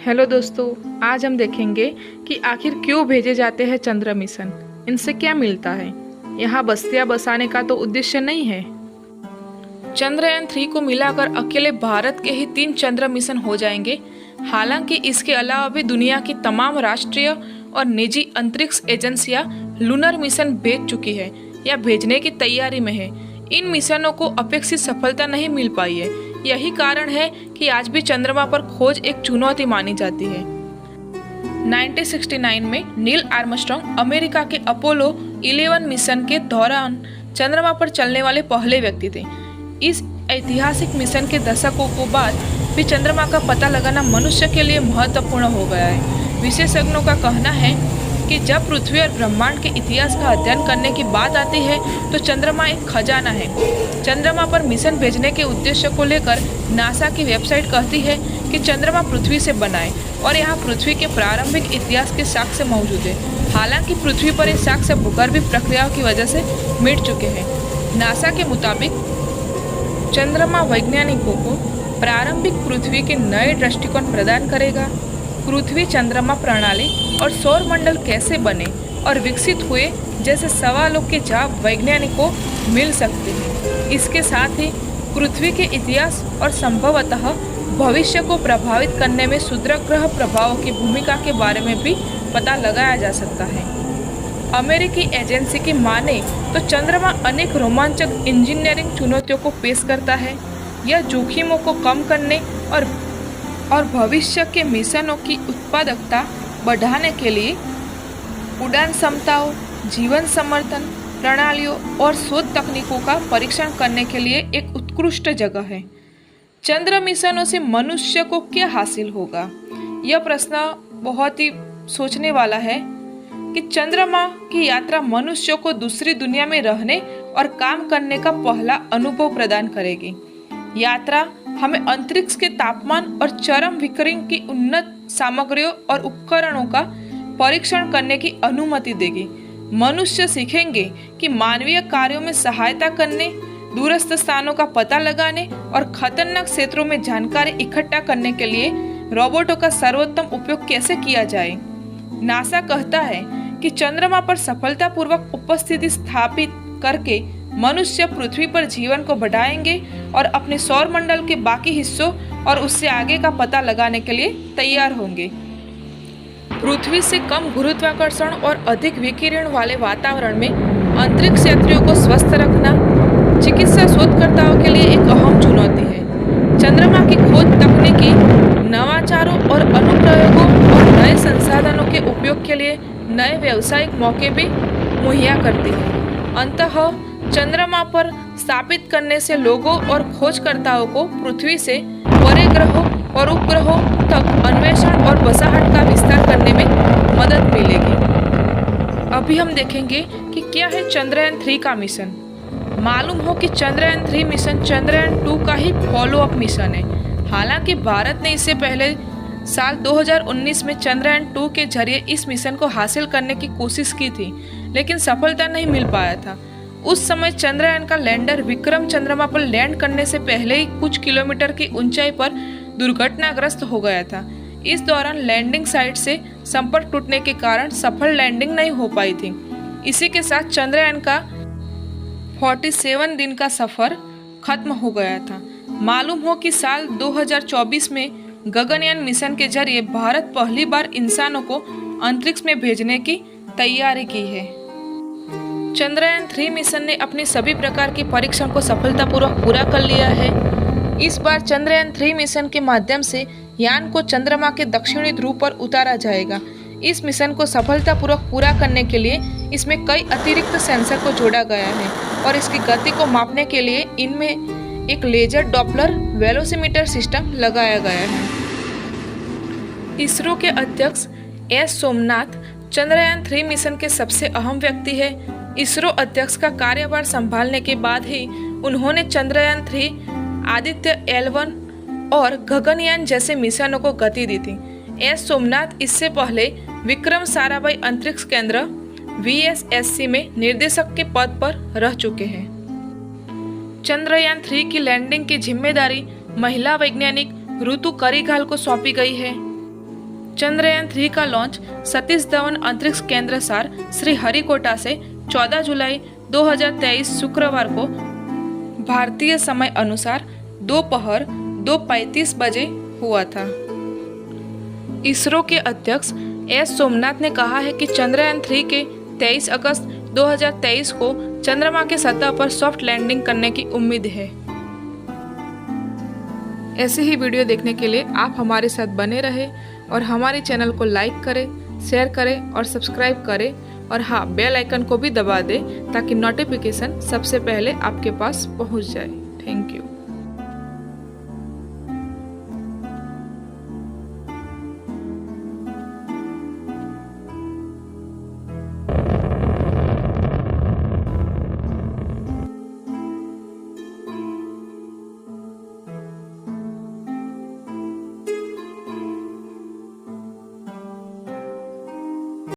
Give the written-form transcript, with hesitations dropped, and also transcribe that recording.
Hello दोस्तों, आज हम देखेंगे कि आखिर क्यों भेजे जाते हैं चंद्र मिशन। इनसे क्या मिलता है। यहाँ बस्तियां बसाने का तो उद्देश्य नहीं है। चंद्रयान 3 को मिलाकर अकेले भारत के ही 3 चंद्र मिशन हो जाएंगे। हालांकि इसके अलावा भी दुनिया की तमाम राष्ट्रीय और निजी अंतरिक्ष एजेंसियां लूनर मिशन भेज चुकी है या भेजने की तैयारी में है। इन मिशनों को अपेक्षित सफलता नहीं मिल पाई है। यही कारण है कि आज भी चंद्रमा पर खोज एक चुनौती मानी जाती है। 1969 में नील आर्मस्ट्रांग अमेरिका के अपोलो 11 मिशन के दौरान चंद्रमा पर चलने वाले पहले व्यक्ति थे। इस ऐतिहासिक मिशन के दशकों के बाद भी चंद्रमा का पता लगाना मनुष्य के लिए महत्वपूर्ण हो गया है। विशेषज्ञों का कहना है कि जब पृथ्वी और ब्रह्मांड के इतिहास का अध्ययन करने की बात आती है तो चंद्रमा एक खजाना है। चंद्रमा पर मिशन भेजने के उद्देश्य को लेकर नासा की वेबसाइट कहती है कि चंद्रमा पृथ्वी से बना है और यहाँ पृथ्वी के प्रारंभिक इतिहास के साक्ष्य मौजूद है। हालांकि पृथ्वी पर ये साक्ष्य भूगर्भीय प्रक्रियाओं की वजह से मिट चुके हैं। नासा के मुताबिक चंद्रमा वैज्ञानिकों को प्रारंभिक पृथ्वी के नए दृष्टिकोण प्रदान करेगा। पृथ्वी पृथ्वी-चंद्रमा प्रणाली और सौर मंडल कैसे बने और विकसित हुए जैसे सवालों के जवाब वैज्ञानिकों को मिल सकते हैं। इसके साथ ही पृथ्वी के इतिहास और संभवतः भविष्य को प्रभावित करने में क्षुद्रग्रह प्रभावों की भूमिका के बारे में भी पता लगाया जा सकता है। अमेरिकी एजेंसी की माने तो चंद्रमा अनेक रोमांचक इंजीनियरिंग चुनौतियों को पेश करता है। यह जोखिमों को कम करने और भविष्य के मिशनों की उत्पादकता बढ़ाने के लिए उड़ान क्षमताओं, जीवन समर्थन प्रणालियों और शोध तकनीकों का परीक्षण करने के लिए एक उत्कृष्ट जगह है। चंद्र मिशनों से मनुष्य को क्या हासिल होगा? यह प्रश्न बहुत ही सोचने वाला है कि चंद्रमा की यात्रा मनुष्य को दूसरी दुनिया में रहने और काम करने का पहला अनुभव प्रदान करेगी। यात्रा हमें अंतरिक्ष के तापमान और चरम विकिरण की उन्नत सामग्रियों और उपकरणों का परीक्षण करने की अनुमति देगी। मनुष्य सीखेंगे कि मानवीय कार्यों में सहायता करने, दूरस्थ स्थानों का पता लगाने और खतरनाक क्षेत्रों में जानकारी इकट्ठा करने के लिए रोबोटों का सर्वोत्तम उपयोग कैसे किया जाए। नासा कहता है कि चंद्रमा पर सफलतापूर्वक उपस्थिति स्थापित करके मनुष्य पृथ्वी पर जीवन को बढ़ाएंगे और अपने सौर मंडल के बाकी हिस्सों और उससे आगे का पता लगाने के लिए तैयार होंगे। पृथ्वी से कम गुरुत्वाकर्षण और अधिक विकिरण वाले वातावरण में अंतरिक्ष यात्रियों को स्वस्थ रखना चिकित्सा शोधकर्ताओं के लिए एक अहम चुनौती है। चंद्रमा की खोज तकनीकी नवाचारों और अनुप्रयोगों और नए संसाधनों के उपयोग के लिए नए व्यावसायिक मौके भी मुहैया करती है। अंततः चंद्रमा पर स्थापित करने से लोगों और खोजकर्ताओं को पृथ्वी से परे ग्रहों और उपग्रहों तक अन्वेषण और बसाहट का विस्तार करने में मदद मिलेगी। अभी हम देखेंगे कि क्या है चंद्रयान 3 का मिशन। मालूम हो कि चंद्रयान 3 मिशन चंद्रयान 2 का ही फॉलो अप मिशन है। हालांकि भारत ने इससे पहले साल 2019 में चंद्रयान 2 के जरिए इस मिशन को हासिल करने की कोशिश की थी, लेकिन सफलता नहीं मिल पाया था। उस समय चंद्रयान का लैंडर विक्रम चंद्रमा पर लैंड करने से पहले ही कुछ किलोमीटर की ऊंचाई पर दुर्घटनाग्रस्त हो गया था। इस दौरान लैंडिंग साइट से संपर्क टूटने के कारण सफल लैंडिंग नहीं हो पाई थी। इसी के साथ चंद्रयान का 47 दिन का सफर खत्म हो गया था। मालूम हो कि साल 2024 में गगनयान मिशन के जरिए भारत पहली बार इंसानों को अंतरिक्ष में भेजने की तैयारी की है। चंद्रयान 3 मिशन ने अपने सभी प्रकार के परीक्षण को सफलतापूर्वक पूरा कर लिया है। इस बार चंद्रयान 3 मिशन के माध्यम से यान को चंद्रमा के दक्षिणी ध्रुव पर उतारा जाएगा। इस मिशन को सफलतापूर्वक पूरा करने के लिए इसमें कई अतिरिक्त सेंसर को जोड़ा गया है और इसकी गति को मापने के लिए इनमें एक लेजर डॉपलर वेलोसिमीटर सिस्टम लगाया गया है। इसरो के अध्यक्ष एस सोमनाथ चंद्रयान 3 मिशन के सबसे अहम व्यक्ति है। इसरो अध्यक्ष का कार्यभार संभालने के बाद ही उन्होंने चंद्रयान 3, आदित्य L1 और गगनयान जैसे मिशनों को गति दी थी। एस सोमनाथ इससे पहले विक्रम साराभाई अंतरिक्ष केंद्र VSSC में निर्देशक के पद पर रह चुके हैं। चंद्रयान 3 की लैंडिंग की जिम्मेदारी महिला वैज्ञानिक ऋतु करिघाल को सौंपी गई है। चंद्रयान 3 का लॉन्च सतीश धवन अंतरिक्ष केंद्र सार श्रीहरिकोटा से 14 जुलाई 2023 शुक्रवार को भारतीय समय अनुसार दोपहर 2:35 बजे हुआ था। इसरो के अध्यक्ष एस सोमनाथ ने कहा है कि चंद्रयान 3 के 23 अगस्त 2023 को चंद्रमा के सतह पर सॉफ्ट लैंडिंग करने की उम्मीद है। ऐसे ही वीडियो देखने के लिए आप हमारे साथ बने रहें और हमारे चैनल को लाइक करें, शेयर करें और सब्सक्राइब करें और हाँ, बेल आइकन को भी दबा दें ताकि नोटिफिकेशन सबसे पहले आपके पास पहुंच जाए। Thank you.